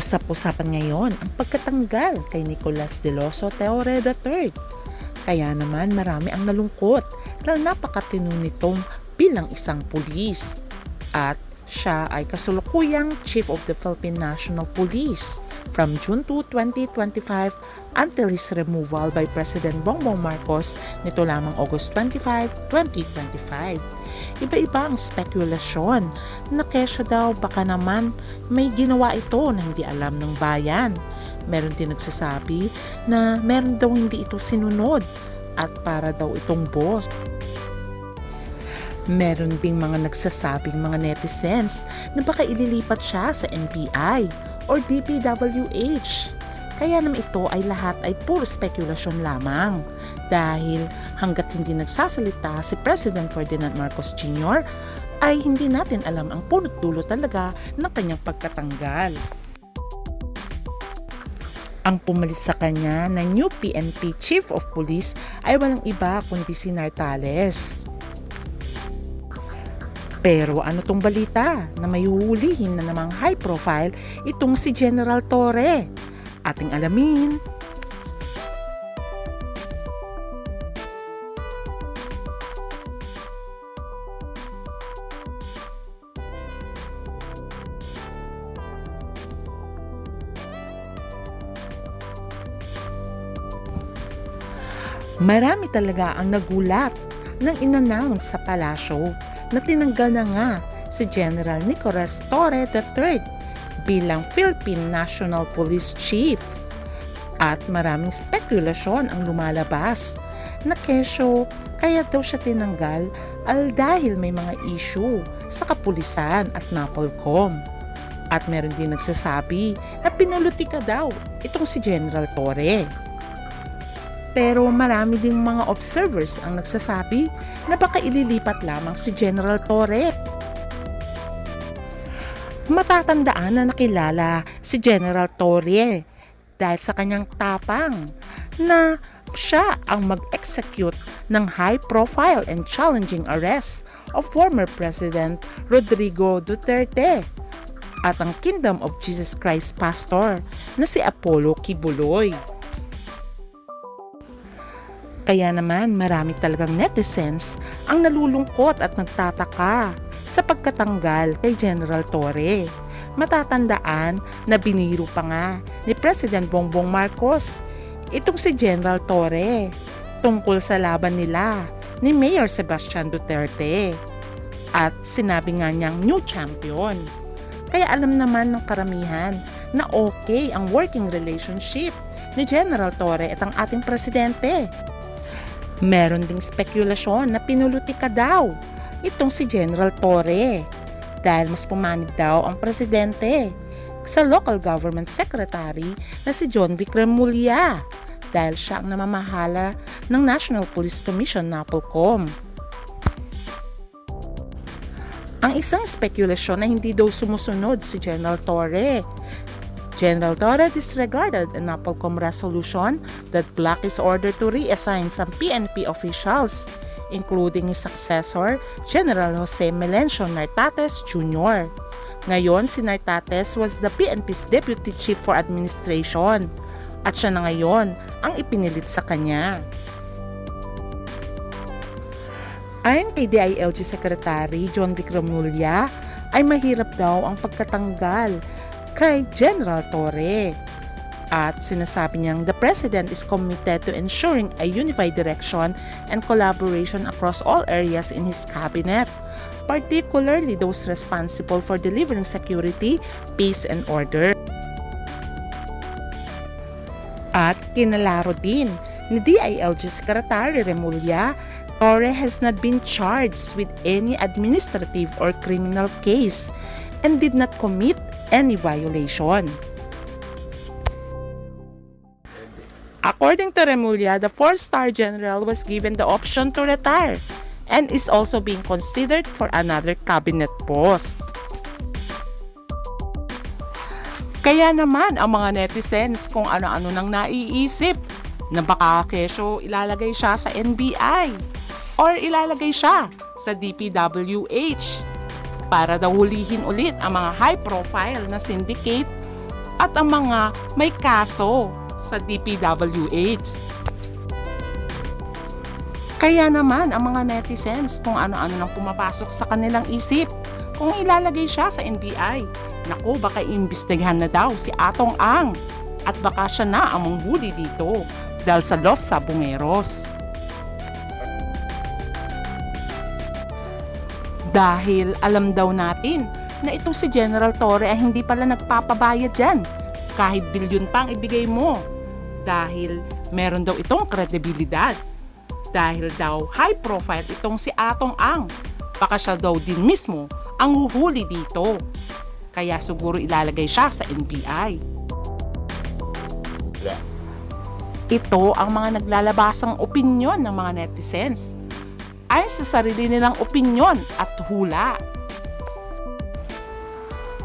Usap-usapan ngayon ang pagkatanggal kay Nicolas De Loso Torre III. Kaya naman marami ang nalungkot dahil napakatino nitong bilang isang pulis. At siya ay kasulukuyang Chief of the Philippine National Police from June 2, 2025 until his removal by President Bongbong Marcos nito lamang August 25, 2025. Iba-iba ang spekulasyon na kesyo daw baka naman may ginawa ito na hindi alam ng bayan. Meron din nagsasabi na meron daw hindi ito sinunod at para daw itong boss. Meron ding mga nagsasabing mga netizens na baka ililipat siya sa NBI or DPWH. Kaya naman ito ay lahat ay puro spekulasyon lamang dahil hanggat hindi nagsasalita si President Ferdinand Marcos Jr. ay hindi natin alam ang punot dulo talaga ng kanyang pagkatanggal. Ang pumalit sa kanya na new PNP Chief of Police ay walang iba kundi si Nartales. Pero ano tong balita na may huhulihin na namang high profile itong si General Torre? Ating alamin. Marami talaga ang nagulat nang in-announce sa palasyo na tinanggal na nga si General Nicolas Torre III bilang Philippine National Police Chief. At maraming spekulasyon ang lumalabas na kesyo kaya daw siya tinanggal dahil may mga issue sa kapulisan at NAPOLCOM. At meron din nagsasabi na pinulutika daw itong si General Torre. Pero marami ding mga observers ang nagsasabi na baka ililipat lamang si General Torre. Matatandaan na nakilala si General Torre dahil sa kanyang tapang na siya ang mag-execute ng high-profile and challenging arrest of former President Rodrigo Duterte at ang Kingdom of Jesus Christ pastor na si Apollo Kibuloy. Kaya naman marami talagang netizens ang nalulungkot at nagtataka sa pagkatanggal kay General Torre. Matatandaan na biniro pa nga ni President Bongbong Marcos itong si General Torre tungkol sa laban nila ni Mayor Sebastian Duterte. At sinabi nga niyang new champion. Kaya alam naman ng karamihan na okay ang working relationship ni General Torre at ang ating presidente. Meron ding spekulasyon na pinulutika daw itong si General Torre dahil mas pumanid daw ang presidente sa local government secretary na si John Vic Remulla dahil siya ang namamahala ng National Police Commission NAPOLCOM. Ang isang spekulasyon na hindi daw sumusunod si General Torre. General Torre disregarded a NAPOLCOM resolution that blocked his order to reassign some PNP officials, including his successor, General Jose Melencio Nartates Jr. Ngayon, si Nartates was the PNP's Deputy Chief for Administration at siya na ngayon ang ipinilit sa kanya. Ayon kay DILG Secretary John Vic Remulla, ay mahirap daw ang pagkatanggal kay General Torre. At sinasabi niyang the President is committed to ensuring a unified direction and collaboration across all areas in his cabinet, particularly those responsible for delivering security, peace, and order. At kinalaro din ni DILG Secretary Remulla, Torre has not been charged with any administrative or criminal case and did not commit any violation. According to Remulla, the 4-star general was given the option to retire and is also being considered for another cabinet post. Kaya naman ang mga netizens kung ano-ano nang naiisip na baka kesyo ilalagay siya sa NBI or ilalagay siya sa DPWH para daw hulihin ulit ang mga high-profile na syndicate at ang mga may kaso sa DPWH. Kaya naman ang mga netizens kung ano-ano nang pumapasok sa kanilang isip kung ilalagay siya sa NBI. Naku, baka iimbestigahan na daw si Atong Ang at baka siya na ang manghuli dito dahil sa Los Sabongeros. Dahil alam daw natin na itong si General Torre ay hindi pala nagpapabayad dyan kahit bilyon pang ibigay mo dahil meron daw itong kredibilidad. Dahil daw high profile itong si Atong Ang, baka siya daw din mismo ang huhuli dito. Kaya siguro ilalagay siya sa NBI. Ito ang mga naglalabasang opinyon ng mga netizens ay sa sarili nilang opinyon at hula.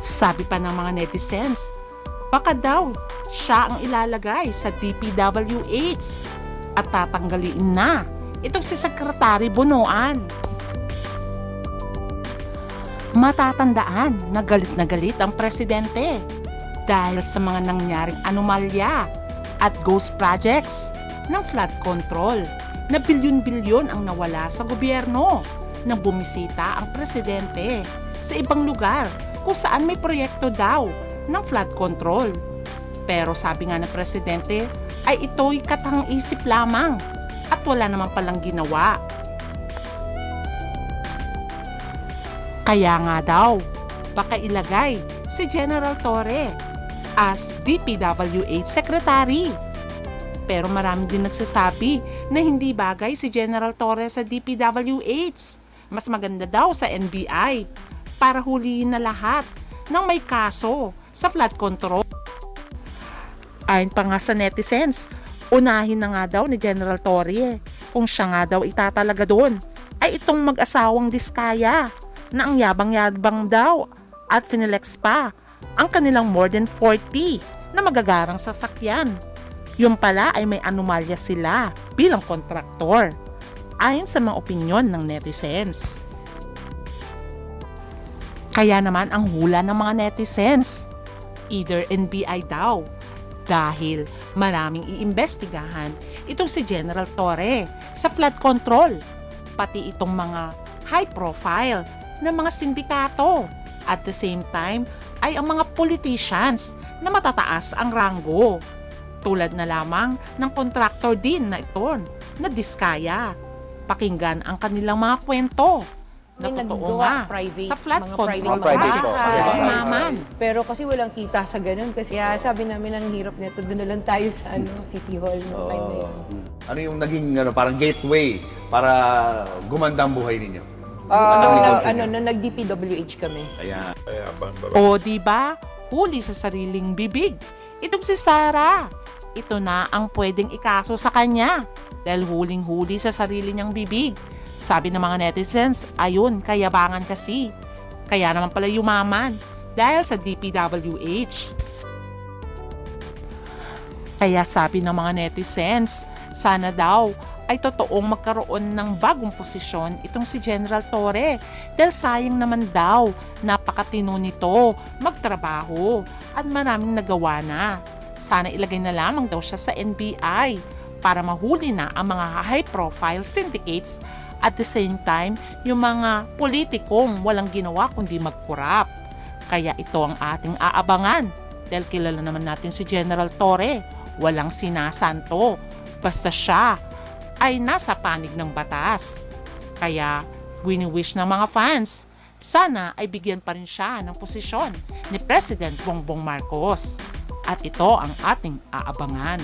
Sabi pa ng mga netizens, baka daw siya ang ilalagay sa DPWH at tatanggalin na itong si Secretary Bonoan. Matatandaan na galit ang presidente dahil sa mga nangyaring anomalya at ghost projects ng flood control na bilyon-bilyon ang nawala sa gobyerno nang bumisita ang presidente sa ibang lugar kung saan may proyekto daw ng flood control. Pero sabi nga ng presidente ay ito'y katang-isip lamang at wala naman palang ginawa. Kaya nga daw, baka ilagay si General Torre as DPWH Secretary. Pero marami din nagsasabi na hindi bagay si General Torre sa DPWH. Mas maganda daw sa NBI para huliin na lahat ng may kaso sa flood control. Ayon pa nga sa netizens, unahin na nga daw ni General Torre kung siya nga daw itatalaga doon ay itong mag-asawang Diskaya na ang yabang-yabang daw at finilex pa ang kanilang more than 40 na magagarang sasakyan. Yung pala ay may anomalya sila bilang kontraktor ayon sa mga opinyon ng netizens. Kaya naman ang hula ng mga netizens, either NBI daw dahil maraming iimbestigahan itong si General Torre sa flood control, pati itong mga high profile na mga sindikato. At the same time ay ang mga politicians na matataas ang ranggo. Tulad na lamang ng contractor din na ito na Diskaya. Pakinggan ang kanilang mga kwento. Na totoo nga, private, sa flood mga control projects. sa Imaman. Pero kasi walang kita sa ganun. Kasi sabi namin ang hirap nito, doon na lang tayo sa City Hall noong time na yun. Ano yung naging parang gateway para gumanda ang buhay ninyo? Nag-DPWH kami. Ayan. O diba, huli sa sariling bibig. Itong si Sarah, ito na ang pwedeng ikaso sa kanya dahil huling-huli sa sarili niyang bibig. Sabi ng mga netizens, ayun, kayabangan kasi. Kaya naman pala yumaman dahil sa DPWH. Kaya sabi ng mga netizens, sana daw ay totoong magkaroon ng bagong posisyon itong si General Torre dahil sayang naman daw, napakatino nito magtrabaho at maraming nagawa na. Sana ilagay na lamang daw siya sa NBI para mahuli na ang mga high-profile syndicates at the same time yung mga politikong walang ginawa kundi magkurap. Kaya ito ang ating aabangan dahil kilala naman natin si General Torre, walang sinasanto, basta siya ay nasa panig ng batas. Kaya wini-wish ng mga fans, sana ay bigyan pa rin siya ng posisyon ni President Bongbong Marcos. At ito ang ating aabangan.